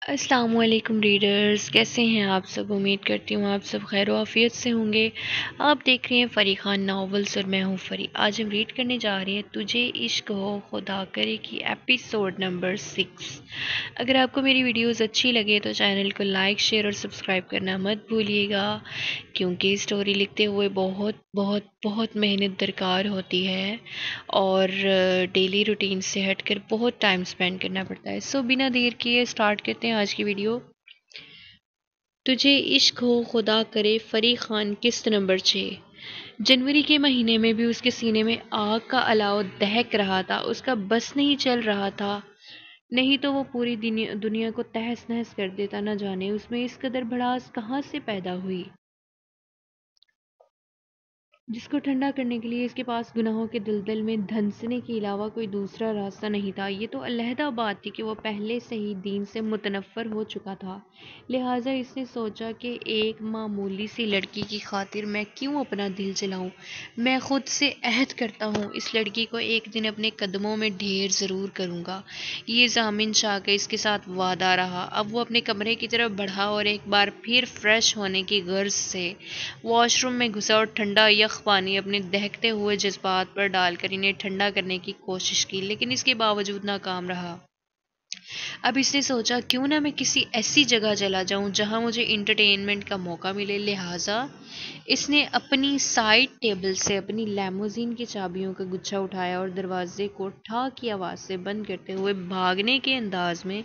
السلام علیکم ریڈرز، کیسے ہیں آپ سب؟ امید کرتی ہوں آپ سب خیر و عافیت سے ہوں گے۔ آپ دیکھ رہے ہیں فری خان ناولز اور میں ہوں فری۔ آج ہم ریڈ کرنے جا رہے ہیں تجھے عشق ہو خدا کرے کی ایپیسوڈ نمبر 6۔ اگر آپ کو میری ویڈیوز اچھی لگے تو چینل کو لائک شیئر اور سبسکرائب کرنا مت بھولیے گا، کیونکہ اسٹوری لکھتے ہوئے بہت بہت بہت محنت درکار ہوتی ہے اور ڈیلی روٹین سے ہٹ کر بہت ٹائم سپینڈ کرنا پڑتا ہے۔ سو بنا دیر کیے اسٹارٹ کرتے ہیں آج کی ویڈیو۔ تجھے عشق ہو خدا کرے فری خان قسط نمبر 6۔ جنوری کے مہینے میں بھی اس کے سینے میں آگ کا الاؤ دہک رہا تھا، اس کا بس نہیں چل رہا تھا، نہیں تو وہ پوری دنیا کو تہس نہس کر دیتا۔ نہ جانے اس میں اس قدر بھڑاس کہاں سے پیدا ہوئی، جس کو ٹھنڈا کرنے کے لیے اس کے پاس گناہوں کے دلدل میں دھنسنے کے علاوہ کوئی دوسرا راستہ نہیں تھا۔ یہ تو علیحدہ بات تھی کہ وہ پہلے سے ہی دین سے متنفر ہو چکا تھا، لہٰذا اس نے سوچا کہ ایک معمولی سی لڑکی کی خاطر میں کیوں اپنا دل جلاؤں۔ میں خود سے عہد کرتا ہوں اس لڑکی کو ایک دن اپنے قدموں میں ڈھیر ضرور کروں گا۔ یہ ضامن شاہ کا اس کے ساتھ وعدہ رہا۔ اب وہ اپنے کمرے کی طرف بڑھا اور ایک بار پھر فریش ہونے کی غرض سے واش روم میں گھسا اور ٹھنڈا یخ پانی اپنے دہکتے ہوئے جذبات پر ڈال کر انہیں ٹھنڈا کرنے کی کوشش کی، لیکن اس کے باوجود ناکام رہا۔ اب اس نے سوچا کیوں نہ میں کسی ایسی جگہ چلا جاؤں جہاں مجھے انٹرٹینمنٹ کا موقع ملے، لہٰذا اس نے اپنی سائڈ ٹیبل سے اپنی لیموزین کی چابیوں کا گچھا اٹھایا اور دروازے کو ٹھا کی آواز سے بند کرتے ہوئے بھاگنے کے انداز میں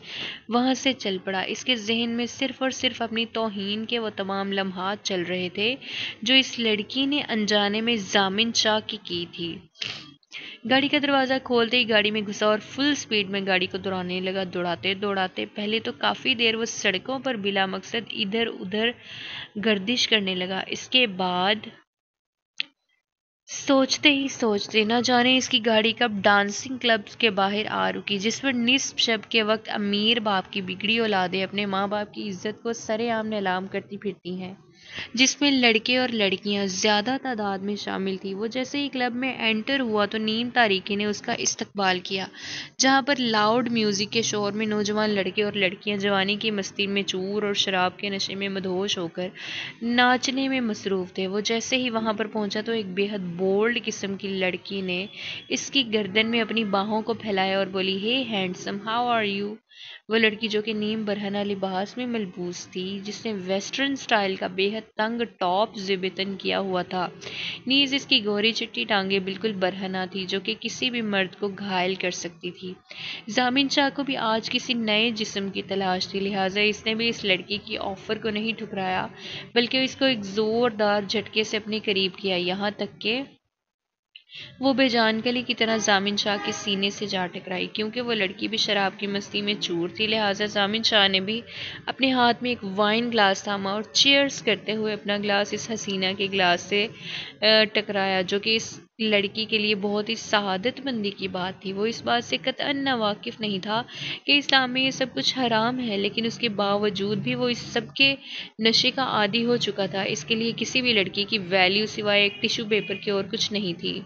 وہاں سے چل پڑا۔ اس کے ذہن میں صرف اور صرف اپنی توہین کے وہ تمام لمحات چل رہے تھے جو اس لڑکی نے انجانے میں ضامن شاہ کی تھی۔ گاڑی کا دروازہ کھولتے ہی گاڑی میں گھسا اور فل سپیڈ میں گاڑی کو دوڑانے لگا۔ دوڑاتے دوڑاتے پہلے تو کافی دیر وہ سڑکوں پر بلا مقصد ادھر ادھر گردش کرنے لگا، اس کے بعد سوچتے ہی سوچتے نہ جانے اس کی گاڑی کب ڈانسنگ کلب کے باہر آ رکی، جس پر نصف شب کے وقت امیر باپ کی بگڑی اولادیں اپنے ماں باپ کی عزت کو سرے عام نیلام کرتی پھرتی ہیں، جس میں لڑکے اور لڑکیاں زیادہ تعداد میں شامل تھی۔ وہ جیسے ہی کلب میں انٹر ہوا تو نیم تاریکی نے اس کا استقبال کیا، جہاں پر لاؤڈ میوزک کے شور میں نوجوان لڑکے اور لڑکیاں جوانی کی مستی میں چور اور شراب کے نشے میں مدہوش ہو کر ناچنے میں مصروف تھے۔ وہ جیسے ہی وہاں پر پہنچا تو ایک بے حد بولڈ قسم کی لڑکی نے اس کی گردن میں اپنی باہوں کو پھیلایا اور بولی، "ہے ہینڈسم، ہاؤ آر یو؟" وہ لڑکی جو کہ نیم برہنہ لباس میں ملبوس تھی، جس نے ویسٹرن سٹائل کا بے حد تنگ ٹاپ زبطن کیا ہوا تھا، نیز اس کی گوری چٹی ٹانگیں بالکل برہنہ تھی جو کہ کسی بھی مرد کو گھائل کر سکتی تھی۔ ضامن شاہ کو بھی آج کسی نئے جسم کی تلاش تھی، لہٰذا اس نے بھی اس لڑکی کی آفر کو نہیں ٹھکرایا بلکہ اس کو ایک زوردار جھٹکے سے اپنے قریب کیا، یہاں تک کہ وہ بے جان کلی کی طرح ضامن شاہ کے سینے سے جا ٹکرائی۔ کیونکہ وہ لڑکی بھی شراب کی مستی میں چور تھی، لہٰذا ضامن شاہ نے بھی اپنے ہاتھ میں ایک وائن گلاس تھاما اور چیئرز کرتے ہوئے اپنا گلاس اس حسینہ کے گلاس سے ٹکرایا، جو کہ اس لڑکی کے لیے بہت ہی سعادت مندی کی بات تھی۔ وہ اس بات سے قطعاً ناواقف نہیں تھا کہ اسلام میں یہ سب کچھ حرام ہے، لیکن اس کے باوجود بھی وہ اس سب کے نشے کا عادی ہو چکا تھا۔ اس کے لیے کسی بھی لڑکی کی ویلیو سوائے ایک ٹیشو پیپر کے اور کچھ نہیں تھی،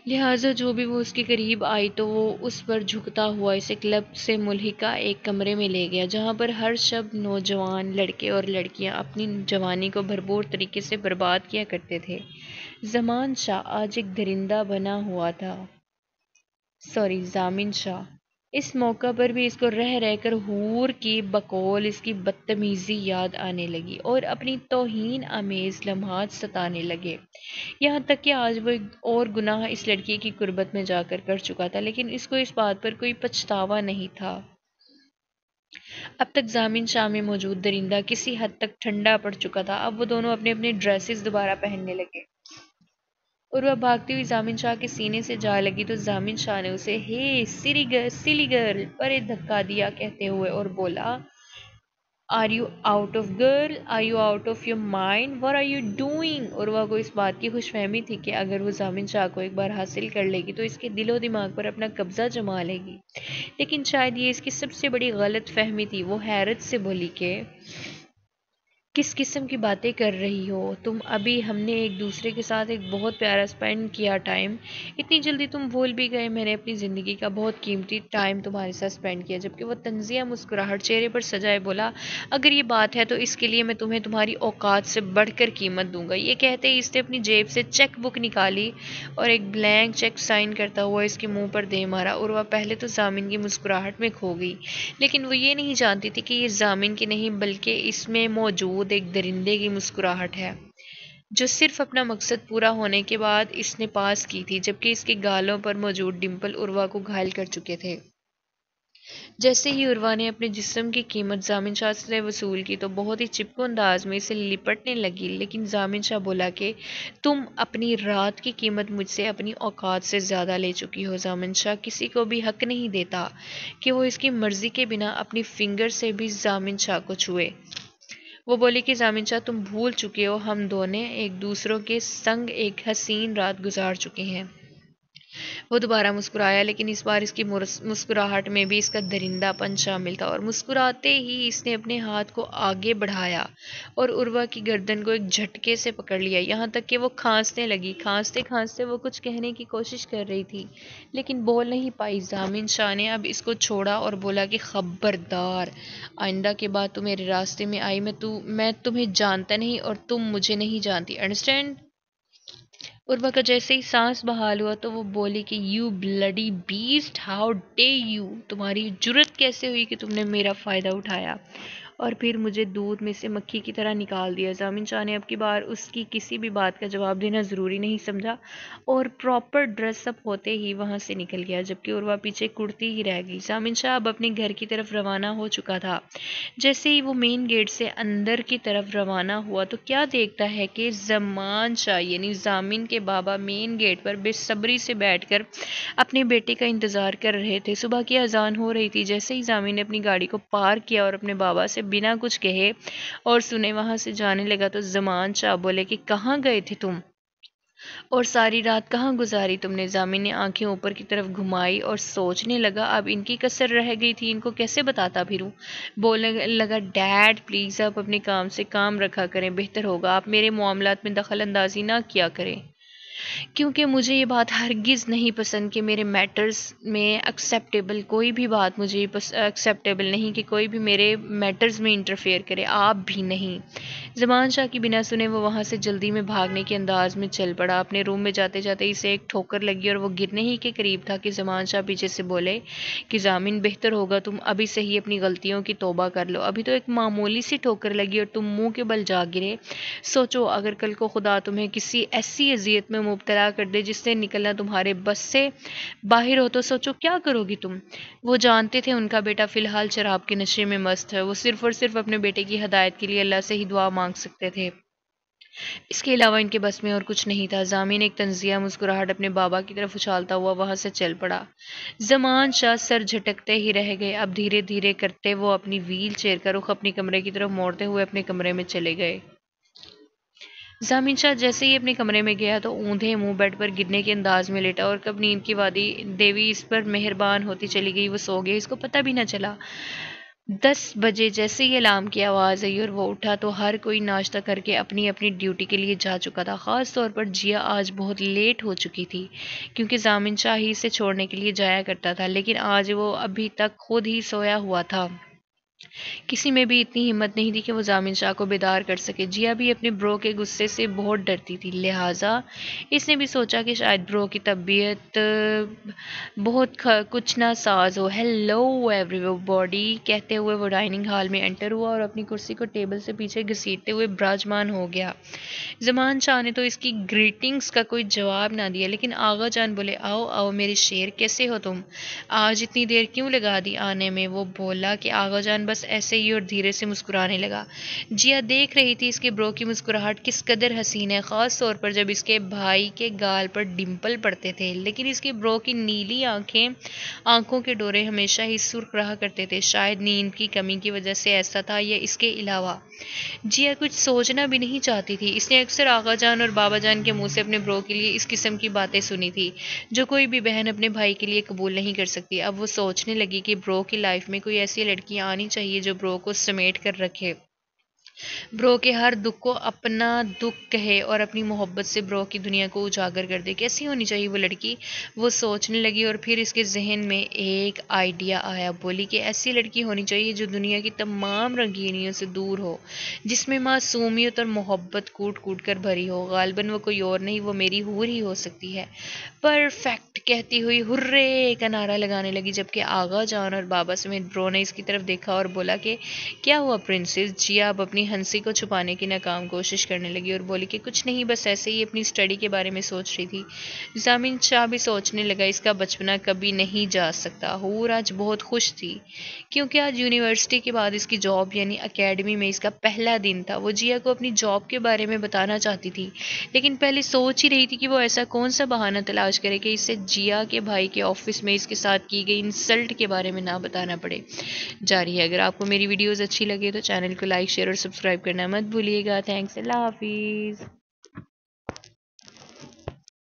لہٰذا جو بھی وہ اس کے قریب آئی تو وہ اس پر جھکتا ہوا اسے کلب سے ملحقہ ایک کمرے میں لے گیا، جہاں پر ہر شب نوجوان لڑکے اور لڑکیاں اپنی جوانی کو بھرپور طریقے سے برباد کیا کرتے تھے۔ ضامن شاہ آج ایک درندہ بنا ہوا تھا۔ ضامن شاہ اس موقع پر بھی اس کو رہ رہ کر حور کی بقول اس کی بدتمیزی یاد آنے لگی اور اپنی توہین آمیز لمحات ستانے لگے، یہاں تک کہ آج وہ ایک اور گناہ اس لڑکی کی قربت میں جا کر چکا تھا، لیکن اس کو اس بات پر کوئی پچھتاوا نہیں تھا۔ اب تک ضامن شاہ میں موجود درندہ کسی حد تک ٹھنڈا پڑ چکا تھا۔ اب وہ دونوں اپنے اپنے ڈریسز دوبارہ پہننے لگے اور وہ بھاگتی ہوئی ضامن شاہ کے سینے سے جا لگی تو ضامن شاہ نے اسے "ہے سلی گرل" پر ایک دھکا دیا کہتے ہوئے اور بولا، "are you out of girl? Are you out of your mind? What are you doing?" اور وہ کو اس بات کی خوش فہمی تھی کہ اگر وہ ضامن شاہ کو ایک بار حاصل کر لے گی تو اس کے دل و دماغ پر اپنا قبضہ جما لے گی، لیکن شاید یہ اس کی سب سے بڑی غلط فہمی تھی۔ وہ حیرت سے بولی کہ کس قسم کی باتیں کر رہی ہو تم؟ ابھی ہم نے ایک دوسرے کے ساتھ ایک بہت پیارا اسپینڈ کیا ٹائم، اتنی جلدی تم بھول بھی گئے؟ میں نے اپنی زندگی کا بہت قیمتی ٹائم تمہارے ساتھ اسپینڈ کیا۔ جبکہ وہ طنزیہ مسکراہٹ چہرے پر سجائے بولا، اگر یہ بات ہے تو اس کے لیے میں تمہیں تمہاری اوقات سے بڑھ کر قیمت دوں گا۔ یہ کہتے ہی اس نے اپنی جیب سے چیک بک نکالی اور ایک بلینک چیک سائن کرتا ہوا اس کے منہ پر دے مارا۔ اور وہ پہلے تو ضامن کی مسکراہٹ میں کھو گئی، لیکن وہ یہ نہیں جانتی تھی کہ یہ ضامن کی نہیں بلکہ اس میں موجود ایک درندے کی مسکراہٹ ہے، جو صرف اپنا مقصد پورا ہونے کے بعد اس نے پاس کی تھی، جبکہ اس کے گالوں پر موجود ڈمپل عروہ کو گھائل کر چکے تھے۔ جیسے ہی عروہ نے اپنے جسم کی قیمت ضامن شاہ سے وصول کی تو بہت ہی چپکو انداز میں اسے لپٹنے لگی، لیکن ضامن شاہ بولا کہ تم اپنی رات کی قیمت مجھ سے اپنی اوقات سے زیادہ لے چکی ہو۔ ضامن شاہ کسی کو بھی حق نہیں دیتا کہ وہ اس کی مرضی کے بنا اپنی فنگر سے بھی ضامن شاہ کو چھوئے۔ وہ بولی کہ ضامن شاہ تم بھول چکے ہو، ہم دونوں ایک دوسروں کے سنگ ایک حسین رات گزار چکے ہیں۔ وہ دوبارہ مسکرایا، لیکن اس بار اس کی مسکراہٹ میں بھی اس کا درندہ پن شامل تھا، اور مسکراتے ہی اس نے اپنے ہاتھ کو آگے بڑھایا اور عروہ کی گردن کو ایک جھٹکے سے پکڑ لیا، یہاں تک کہ وہ کھانسنے لگی۔ کھانستے کھانستے وہ کچھ کہنے کی کوشش کر رہی تھی لیکن بول نہیں پائی۔ ضامن شاہ نے اب اس کو چھوڑا اور بولا کہ خبردار، آئندہ کے بعد تم میرے راستے میں آئی میں تمہیں جانتا نہیں اور تم مجھے نہیں جانتی، انڈرسٹینڈ؟ عروہ کا جیسے ہی سانس بحال ہوا تو وہ بولی کہ you bloody best, how day you, تمہاری جرت کیسے ہوئی کہ تم نے میرا فائدہ اٹھایا اور پھر مجھے دودھ میں سے مکھی کی طرح نکال دیا۔ ضامن شاہ نے اب کی بار اس کی کسی بھی بات کا جواب دینا ضروری نہیں سمجھا اور پراپر ڈریس اپ ہوتے ہی وہاں سے نکل گیا، جبکہ عروہ پیچھے کڑتی ہی رہ گئی۔ ضامن شاہ اب اپنے گھر کی طرف روانہ ہو چکا تھا۔ جیسے ہی وہ مین گیٹ سے اندر کی طرف روانہ ہوا تو کیا دیکھتا ہے کہ زمان شاہ یعنی ضامن کے بابا مین گیٹ پر بے صبری سے بیٹھ کر اپنے بیٹے کا انتظار کر رہے تھے۔ صبح کی اذان ہو رہی تھی۔ جیسے ہی ضامن نے اپنی گاڑی کو پارک کیا اور اپنے بابا سے بنا کچھ کہے اور سنے وہاں سے جانے لگا تو زمان شاہ بولے کہ کہاں گئے تھے تم اور ساری رات کہاں گزاری تم نے؟ ضامن نے آنکھیں اوپر کی طرف گھمائی اور سوچنے لگا اب ان کی کسر رہ گئی تھی، ان کو کیسے بتاتا پھروں۔ بولنے لگا ڈیڈ پلیز آپ اپنے کام سے کام رکھا کریں، بہتر ہوگا آپ میرے معاملات میں دخل اندازی نہ کیا کریں، کیونکہ مجھے یہ بات ہرگز نہیں پسند کہ میرے میٹرز میں ایکسیپٹیبل کوئی بھی بات مجھے ایکسیپٹیبل نہیں کہ کوئی بھی میرے میٹرز میں انٹرفیئر کرے، آپ بھی نہیں۔ زمان شاہ کی بنا سنے وہ وہاں سے جلدی میں بھاگنے کے انداز میں چل پڑا۔ اپنے روم میں جاتے جاتے اسے ایک ٹھوکر لگی اور وہ گرنے ہی کے قریب تھا کہ زمان شاہ پیچھے سے بولے کہ ضامن بہتر ہوگا تم ابھی سے ہی اپنی غلطیوں کی توبہ کر لو، ابھی تو ایک معمولی سی ٹھوکر لگی اور تم منہ کے بل جا گرے۔ سوچو اگر کل کو خدا تمہیں کسی ایسی اذیت میں مبتلا کر دے جس سے نکلنا تمہارے بس سے باہر ہو تو سوچو کیا کرو گی تم؟ وہ جانتے تھے ان کا بیٹا فی الحال شراب کے نشے میں مست ہے، وہ صرف اور صرف اپنے بیٹے کی ہدایت کے لیے اللہ سے ہی دعا مانگ سکتے تھے، اس کے علاوہ ان کے بس میں اور کچھ نہیں تھا۔ ضامن ایک طنزیہ مسکراہٹ اپنے بابا کی طرف اچھالتا ہوا وہاں سے چل پڑا۔ زمان شاہ سر جھٹکتے ہی رہ گئے۔ اب دھیرے دھیرے کرتے وہ اپنی ویل چیئر کا رخ اپنے کمرے کی طرف موڑتے ہوئے اپنے کمرے میں چلے گئے۔ ضامن شاہ جیسے ہی اپنے کمرے میں گیا تو اوندھے منہ بیڈ پر گرنے کے انداز میں لیٹا اور کب نیند کی وادی دیوی اس پر مہربان ہوتی چلی گئی وہ سو گیا، اس کو پتہ بھی نہ چلا۔ 10 بجے جیسے ہی الارم کی آواز آئی اور وہ اٹھا تو ہر کوئی ناشتہ کر کے اپنی اپنی ڈیوٹی کے لیے جا چکا تھا۔ خاص طور پر جیا آج بہت لیٹ ہو چکی تھی کیونکہ ضامن شاہ ہی اسے چھوڑنے کے لیے جایا کرتا تھا، لیکن آج وہ ابھی تک خود ہی سویا ہوا تھا۔ کسی میں بھی اتنی ہمت نہیں تھی کہ وہ ضامن شاہ کو بیدار کر سکے۔ جیا بھی اپنے برو کے غصے سے بہت ڈرتی تھی، لہٰذا اس نے بھی سوچا کہ شاید برو کی طبیعت بہت کچھ نہ ساز ہو۔ ہیلو ایوری باڈی کہتے ہوئے وہ ڈائننگ ہال میں انٹر ہوا اور اپنی کرسی کو ٹیبل سے پیچھے گھسیٹتے ہوئے براجمان ہو گیا۔ زمان شاہ نے تو اس کی گریٹنگز کا کوئی جواب نہ دیا، لیکن آغا جان بولے آؤ آؤ میرے شیر، کیسے ہو تم؟ آج اتنی دیر کیوں لگا دی آنے میں؟ وہ بولا کہ آغا جان بس ایسے ہی، اور دھیرے سے مسکرانے لگا۔ جیا دیکھ رہی تھی اس کے برو کی مسکراہٹ کس قدر حسین ہے، خاص طور پر جب اس کے بھائی کے گال پر ڈمپل پڑتے تھے، لیکن اس کے برو کی نیلی آنکھوں کے ڈورے ہمیشہ ہی سرخ رہا کرتے تھے، شاید نیند کی کمی کی وجہ سے ایسا تھا یا اس کے علاوہ۔ جیا کچھ سوچنا بھی نہیں چاہتی تھی، اس نے اکثر آغا جان اور بابا جان کے منہ سے اپنے برو کے لیے اس قسم کی باتیں سنی تھی جو کوئی بھی بہن اپنے بھائی کے لیے قبول نہیں کر سکتی۔ اب وہ سوچنے لگی کہ برو کی لائف میں کوئی ایسی لڑکی آنی چاہیے جو برو کو سمیٹ کر رکھے، برو کے ہر دکھ کو اپنا دکھ کہے اور اپنی محبت سے برو کی دنیا کو اجاگر کر دے. کیسی ہونی چاہیے وہ لڑکی؟ وہ سوچنے لگی اور پھر اس کے ذہن میں ایک آئیڈیا آیا. بولی کہ ایسی لڑکی ہونی چاہیے جو دنیا کی تمام رنگینیوں سے دور ہو، جس میں معصومیت اور محبت کوٹ کوٹ کر بھری ہو. غالباً وہ کوئی اور نہیں، وہ میری حور ہی ہو سکتی ہے. پرفیکٹ کہتی ہوئی ہرے کا نعرہ لگانے لگی، جبکہ آغا جان اور بابا سمیت برو نے اس کی طرف دیکھا اور بولا کہ کیا ہوا پرنسس؟ جیا اب اپنی ہنسی کو چھپانے کی ناکام کوشش کرنے لگی اور بولی کہ کچھ نہیں، بس ایسے ہی اپنی اسٹڈی کے بارے میں سوچ رہی تھی. نظامین شاہ بھی سوچنے لگا اس کا بچپنا کبھی نہیں جا سکتا. حور آج بہت خوش تھی کیونکہ آج یونیورسٹی کے بعد اس کی جاب یعنی اکیڈمی میں اس کا پہلا دن تھا. وہ جیا کو اپنی جاب کے بارے میں بتانا چاہتی تھی، لیکن پہلے سوچ ہی رہی تھی کہ وہ ایسا کون سا بہانہ تلاش کرے کہ اسے جیا کے بھائی کے آفس میں اس کے ساتھ کی گئی انسلٹ کے بارے میں نہ بتانا پڑے. جاری ہے. اگر آپ کو میری ویڈیوز اچھی لگے تو چینل کو لائک، شیئر اور سبسکرائب کرنا مت بھولیے گا. تھینکس. اللہ حافظ.